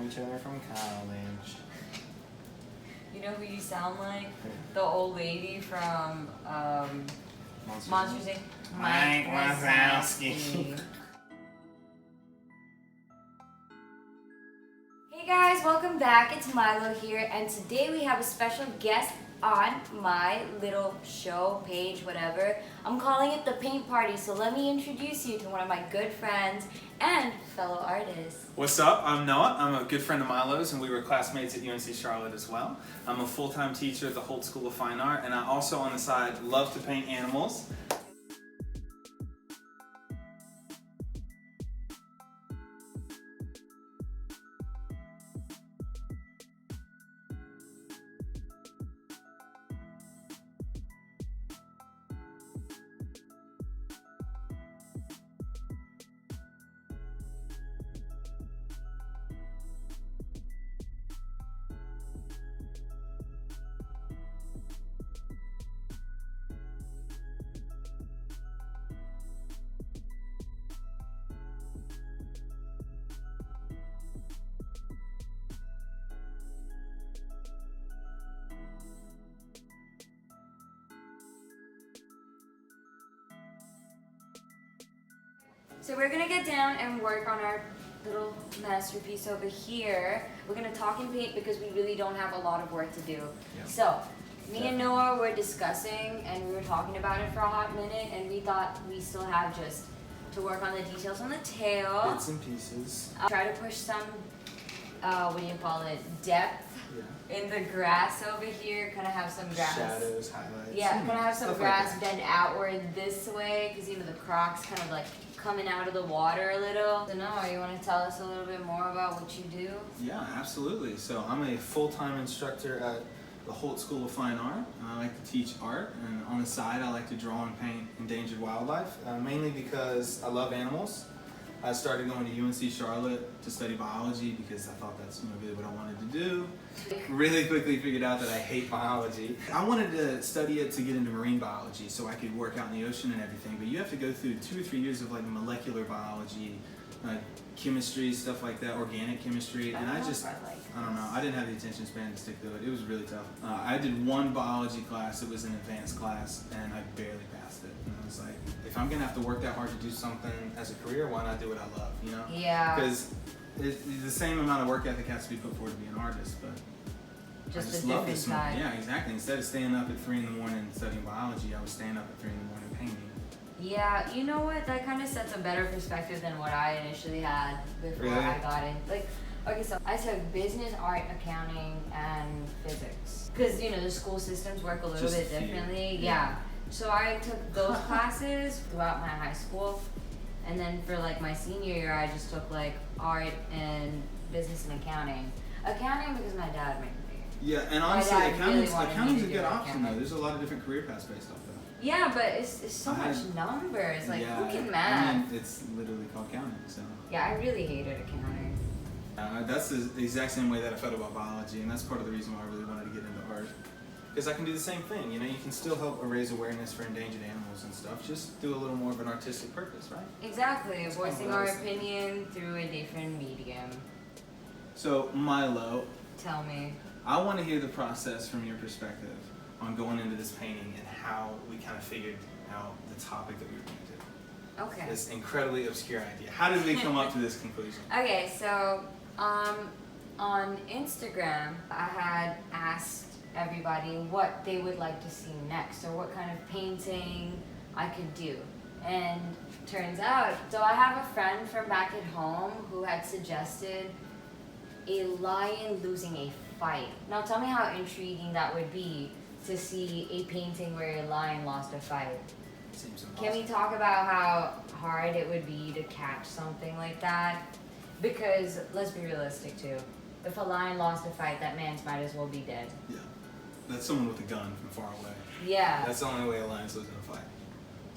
know each other from college. You know who you sound like? The old lady from Monsters Inc. Mike Wazowski. Hey guys, welcome back. It's Miilo here, and today we have a special guest on my little show, page, whatever. I'm calling it the Paint Party, so let me introduce you to one of my good friends and fellow artists. What's up? I'm Noah. I'm a good friend of Milo's, and we were classmates at UNC Charlotte as well. I'm a full-time teacher at the Holt School of Fine Art, and I also, on the side, love to paint animals. So we're gonna get down and work on our little masterpiece over here. We're gonna talk and paint because we really don't have a lot of work to do. Yeah. So, me and Noah were discussing and we were talking about it for a hot minute, and we thought we still have just to work on the details on the tail. Bits and pieces. Try to push some, what do you call it, depth in the grass over here. Kind of have some grass. Shadows, highlights. Yeah, kind of have some grass like bend outward this way, because you know the croc's kind of like coming out of the water a little. So Noah, you want to tell us a little bit more about what you do? Yeah, absolutely. So I'm a full-time instructor at the Holt School of Fine Art. I like to teach art, and on the side I like to draw and paint endangered wildlife, mainly because I love animals. I started going to UNC Charlotte to study biology because I thought that's really what I wanted to do. Really quickly figured out that I hate biology. I wanted to study it to get into marine biology so I could work out in the ocean and everything, but you have to go through 2 or 3 years of like molecular biology, chemistry, stuff like that, organic chemistry, and I don't know, I didn't have the attention span to stick to it. It was really tough. I did one biology class, it was an advanced class, and I barely passed it. And I was like, if I'm gonna have to work that hard to do something as a career, why not do what I love, you know? Yeah. Because the same amount of work ethic has to be put forward to be an artist, but just I just a love different this type. Yeah, exactly. Instead of staying up at 3 in the morning studying biology, I was staying up at 3 in the morning painting. Yeah, you know what? That kind of sets a better perspective than what I initially had before I got in. Like, okay, so I took business, art, accounting, and physics. Because, you know, the school systems work a little bit differently. Yeah. So I took those classes throughout my high school. And then for like my senior year, I just took like art and business and accounting. Accounting because my dad made me. Yeah, and honestly, accounting's a good option though. There's a lot of different career paths based off that. Yeah, but it's so much numbers. Like, who can math? I mean, it's literally called counting, so. Yeah, I really hated accounting. That's the exact same way that I felt about biology, and that's part of the reason why I really wanted to get into art. Because I can do the same thing, you know, you can still help raise awareness for endangered animals and stuff, just do a little more of an artistic purpose, right? Exactly, voicing our opinion through a different medium. So, Miilo. Tell me. I want to hear the process from your perspective on going into this painting and how we kind of figured out the topic that we were going to do. Okay. This incredibly obscure idea. How did we come up to this conclusion? Okay, so on Instagram, I had asked everybody what they would like to see next, or what kind of painting I could do. And turns out, so I have a friend from back at home who had suggested a lion losing a fight. Now tell me how intriguing that would be to see a painting where a lion lost a fight. Seems impossible. Can we talk about how hard it would be to catch something like that? Because let's be realistic too. If a lion lost a fight, that man might as well be dead. Yeah. That's someone with a gun from far away. Yeah. That's the only way a lion's losing a fight.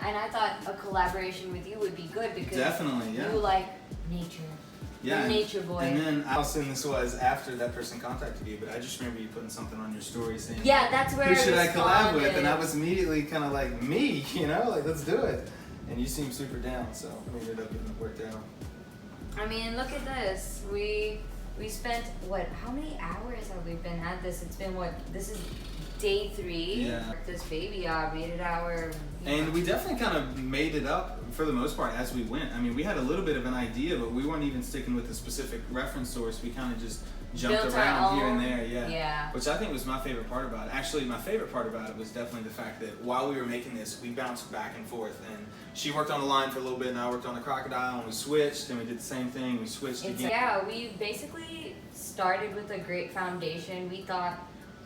And I thought a collaboration with you would be good because you like nature. Yeah, You're a nature boy. And then how soon this was after that person contacted you, but I just remember you putting something on your story saying, yeah, that's where who should I collab with? And I was immediately kind of like, me, you know, like let's do it. And you seemed super down, so we ended up getting it worked out. I mean, look at this. We We spent, how many hours have we been at this? It's been this is day 3. Yeah. This baby out, made it our. And we definitely kind of made it up for the most part as we went. I mean, we had a little bit of an idea, but we weren't even sticking with a specific reference source. We kind of just jumped Built around here and own. there, Yeah. Which I think was my favorite part about it. Actually, my favorite part about it was definitely the fact that while we were making this, we bounced back and forth. And she worked on the line for a little bit, and I worked on the crocodile, and we switched, and we did the same thing. We switched again. Yeah, we basically started with a great foundation. We thought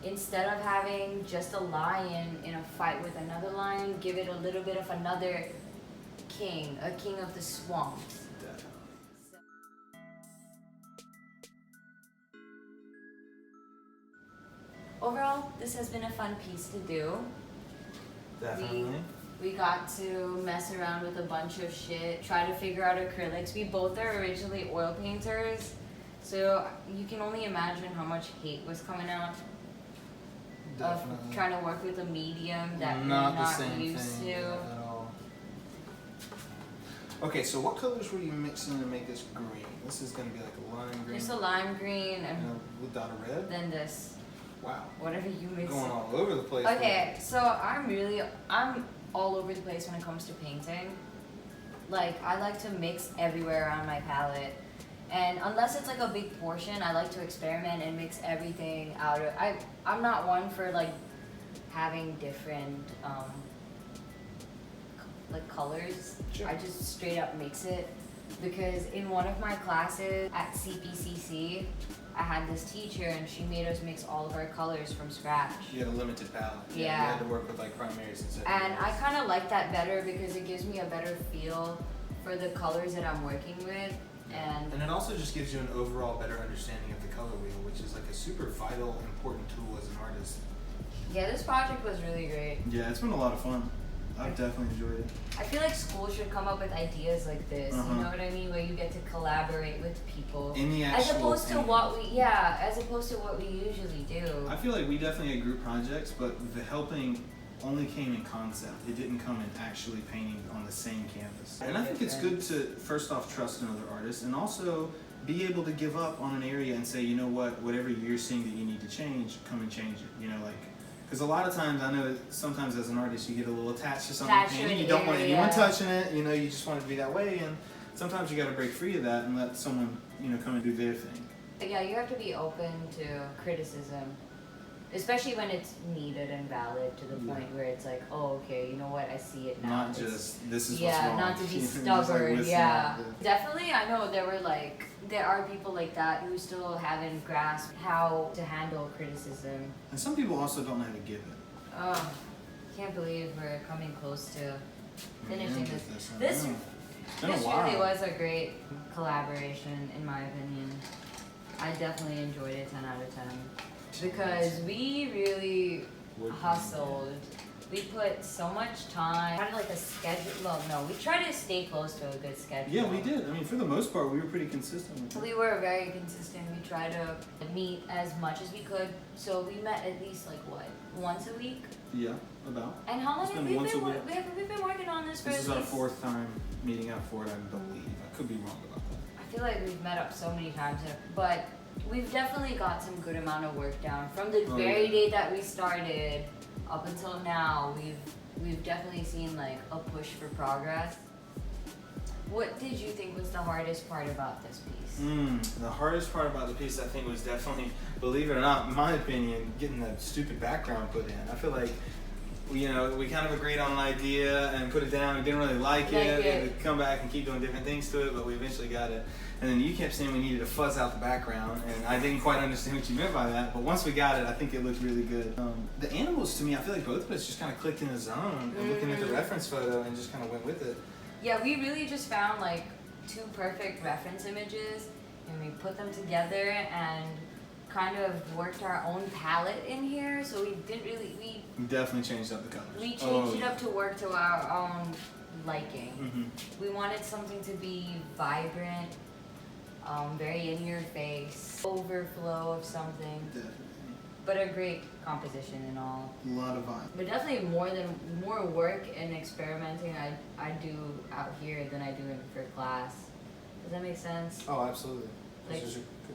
instead of having just a lion in a fight with another lion, give it a little bit of another king, a king of the swamps. Overall, this has been a fun piece to do. Definitely. We got to mess around with a bunch of shit, try to figure out acrylics. We both are originally oil painters, so you can only imagine how much hate was coming out Definitely. of trying to work with a medium that we're Not the not same used thing to. at all. Okay, so what colors were you mixing to make this green? This is going to be like a lime green. Just a lime green and without a red? then this. Wow. Whatever you mix. Going all over the place. Okay, so I'm all over the place when it comes to painting. Like, I like to mix everywhere on my palette. And unless it's like a big portion, I like to experiment and mix everything out of. I'm not one for like having different like colors. Sure. I just straight up mix it because in one of my classes at CPCC, I had this teacher and she made us mix all of our colors from scratch. You had a limited palette. Yeah. You had to work with like primaries and secondaries. And I kind of like that better because it gives me a better feel for the colors that I'm working with. And it also just gives you an overall better understanding of the color wheel, which is like a super vital, important tool as an artist. yeah, this project was really great. Yeah, it's been a lot of fun. I've definitely enjoyed it. I feel like school should come up with ideas like this. You know what I mean? Where you get to collaborate with people. In the as actual opposed to painting. as opposed to what we usually do. I feel like we definitely had group projects, but the helping only came in concept. It didn't come in actually painting on the same canvas. And I think it's good to first off trust another artist and also be able to give up on an area and say, you know what, whatever you're seeing that you need to change, come and change it. You know, like, because a lot of times I know sometimes as an artist you get a little attached to something and you don't want anyone touching it. You know, you just want it to be that way, and sometimes you got to break free of that and let someone, you know, come and do their thing. Yeah, you have to be open to criticism, especially when it's needed and valid to the point where it's like, oh, okay, you know what, I see it now. Not just this is what's wrong. Yeah, not to be You know, just, stubborn. listen Yeah, up. definitely. I know there are people like that who still haven't grasped how to handle criticism. And some people also don't know how to give it. Oh, can't believe we're coming close to finishing this. It's been a while. Really was a great collaboration, in my opinion. I definitely enjoyed it 10 out of 10 because we really hustled. We put so much time. Kind of like a schedule. Well, no, we tried to stay close to a good schedule. Yeah, we did. I mean, for the most part, we were pretty consistent with it. We were very consistent. We tried to meet as much as we could. So we met at least once a week. Yeah, about. And how long It's have been we once a been? week. We've been working on this for This at is our least. 4th time meeting up for it, I believe. I could be wrong about that. I feel like we've met up so many times, but we've definitely got some good amount of work down from the very day that we started up until now. We've definitely seen like a push for progress. What did you think was the hardest part about this piece? The hardest part about the piece, I think, was definitely, believe it or not, in my opinion, getting that stupid background put in. I feel like, we kind of agreed on an idea and put it down. We didn't really like it. We had to come back and keep doing different things to it, but we eventually got it. And then you kept saying we needed to fuzz out the background, and I didn't quite understand what you meant by that. But once we got it, I think it looked really good. The animals, to me, I feel like both of us just kind of clicked in a zone and looking at the reference photo and just kind of went with it. Yeah, we really just found like 2 perfect reference images, and we put them together and kind of worked our own palette in here. So we didn't really We definitely changed up the colors. we changed it up to work to our own liking. We wanted something to be vibrant, very in your face, overflow of something, Definitely. but a great composition and all. A lot of vibe. But definitely more work and experimenting I do out here than I do for class. Does that make sense? Oh, absolutely. Like,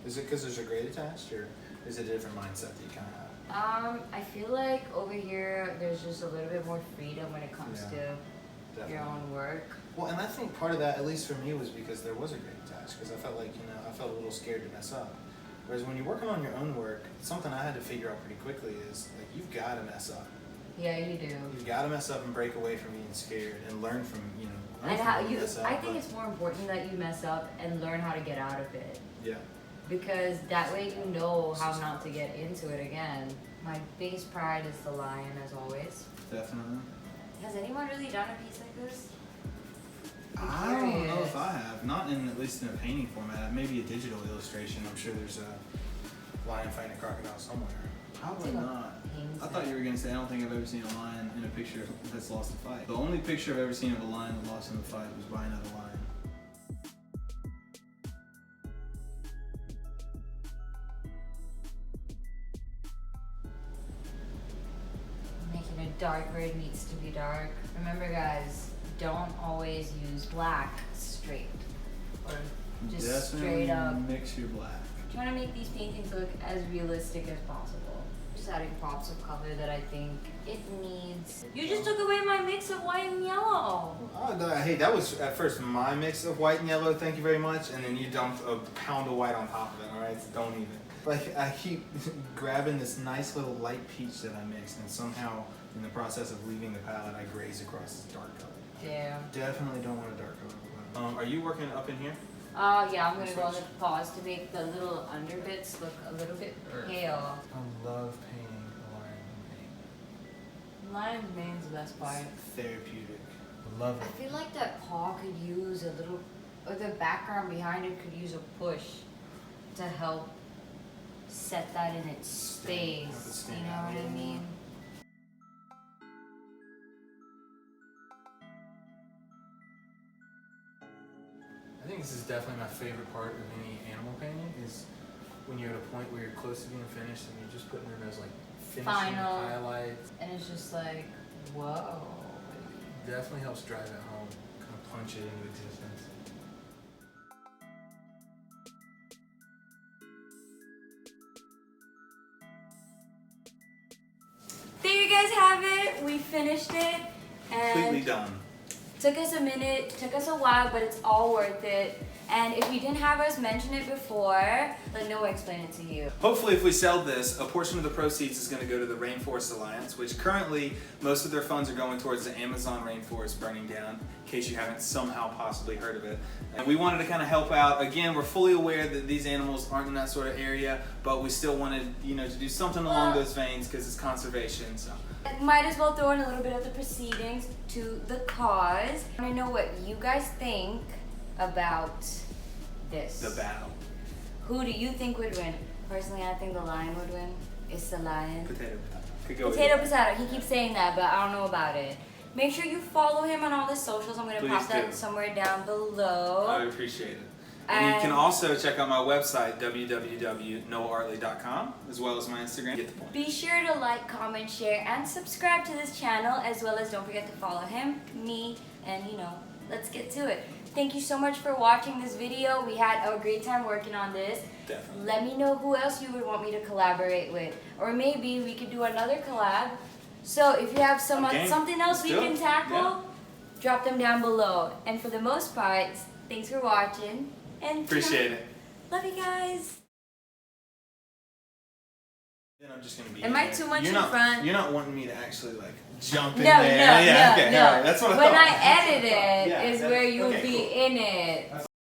Is it because there's a grade attached, or is it a different mindset that you kind of have? I feel like over here there's just a little bit more freedom when it comes to Definitely. your own work. Well, and I think part of that, at least for me, was because there was a grade attached. Because I felt like, I felt a little scared to mess up. Whereas when you're working on your own work, something I had to figure out pretty quickly is like you've got to mess up. Yeah, you do. You've got to mess up and break away from being scared and learn from And how you? I think it's more important that you mess up and learn how to get out of it. Yeah. Because that way you know how not to get into it again. My biggest pride is the lion, as always. Definitely. Has anyone really done a piece like this? I don't know if I have. Not in, at least in a painting format. Maybe a digital illustration. I'm sure there's a lion fighting a crocodile somewhere. Probably not. I thought you were going to say, I don't think I've ever seen a lion in a picture that's lost a fight. The only picture I've ever seen of a lion that lost in a fight was by another lion. Making it dark where it needs to be dark. Remember, guys, don't always use black straight. Or just Definitely straight up. Mix your black. Trying to make these paintings look as realistic as possible. Just adding pops of color that I think it needs. You just took away my mix of white and yellow. Oh, no, hey, that was at first my mix of white and yellow, thank you very much, and then you dumped a pound of white on top of it, alright? So don't even. Like, I keep grabbing this nice little light peach that I mixed, and somehow, in the process of leaving the palette, I graze across this dark color. Damn. Definitely don't want a dark color. Are you working up in here? Yeah, I'm gonna go on the pause to make the little under bits look a little bit pale. I love painting a lion paint. Lion's mane's the best part. It's therapeutic. I love I it. feel like that paw could use a little, or the background behind it could use a push to help set that in its space. You know what I mean? I think this is definitely my favorite part of any animal painting is when you're at a point where you're close to being finished and you're just putting in those like finishing Final highlights. And it's just like, whoa. Definitely helps drive it home, kind of punch it into existence. There you guys have it. We finished it. And Completely done. took us a minute, took us a while, but it's all worth it. And if you didn't have us mention it before, let Noah explain it to you. Hopefully if we sell this, a portion of the proceeds is going to go to the Rainforest Alliance, which currently most of their funds are going towards the Amazon rainforest burning down, in case you haven't somehow possibly heard of it. And we wanted to kind of help out. Again, we're fully aware that these animals aren't in that sort of area, but we still wanted, to do something along those veins because it's conservation. So. Might as well throw in a little bit of the proceedings to the cause. I want to know what you guys think about this. The battle. Who do you think would win? Personally, I think the lion would win. It's the lion. Potato. Could go Potato, potato. He keeps saying that, but I don't know about it. Make sure you follow him on all the socials. I'm going to pop that somewhere down below. I would appreciate it. And you can also check out my website, www.noahartley.com, as well as my Instagram. Get the point. Be sure to like, comment, share, and subscribe to this channel, as well as don't forget to follow him, me, and let's get to it. Thank you so much for watching this video. We had a great time working on this. Definitely. Let me know who else you would want me to collaborate with. Or maybe we could do another collab. So if you have something else we can tackle, drop them down below. And for the most part, thanks for watching. And appreciate it. Love you guys. Then I'm just gonna be. Am I too much in front? You're not wanting me to actually like jump in no, there. No, okay, no. Right, that's what I when thought. I edit it Yeah, is where you'll be cool. in it.